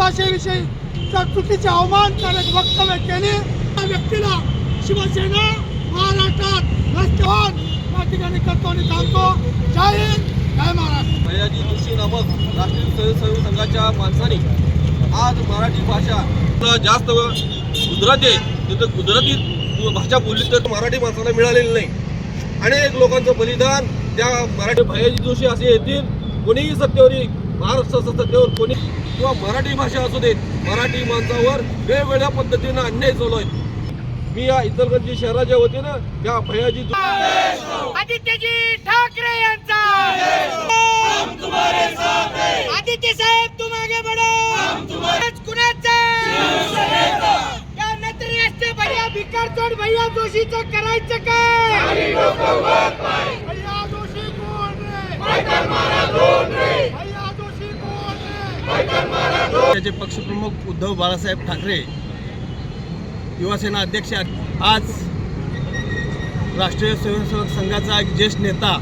भाषेविषयी चुकीचे अवमानकारक वक्तव्य केले त्या व्यक्तीला शिवसेना महाराष्ट्रात रस्त्यावर या ठिकाणी करतो आणि थांबतो. जय हिंद, जय महाराष्ट्र. भैयाजी जोशी नामक राष्ट्रीय स्वयंसेवक संघाच्या माणसाने आज मराठी भाषा जास्त गुजराती तिथं गुजराती भाषा बोलली तर मराठी माणसाला मिळालेली नाही. अनेक लोकांचं बलिदान त्या मराठी भैयाजी जोशी असे येतील कोणीही सत्तेवर महाराष्ट्र सत्तेवर कोणी किंवा मराठी भाषा असू देत मराठी माणसावर वेगवेगळ्या पद्धतीनं अन्याय चालू आहे. मी या इचलकरंजी शहराच्या वतीनं त्या भैयाजी आदित्यजी ठाकरे यांचा आदित्य साहेब तुम आगे बढ़ो. कुणाचा या नतरराष्ट्रीय भैया भिकारचोट भैया जोशीचं करायचं काय? भैया जोशी कोण रे? भैया जोशी कोण रे? त्याचे पक्षप्रमुख उद्धव बाळासाहेब ठाकरे युवासेना अध्यक्ष आज राष्ट्रीय स्वयंसेवक संघाचा एक ज्येष्ठ नेता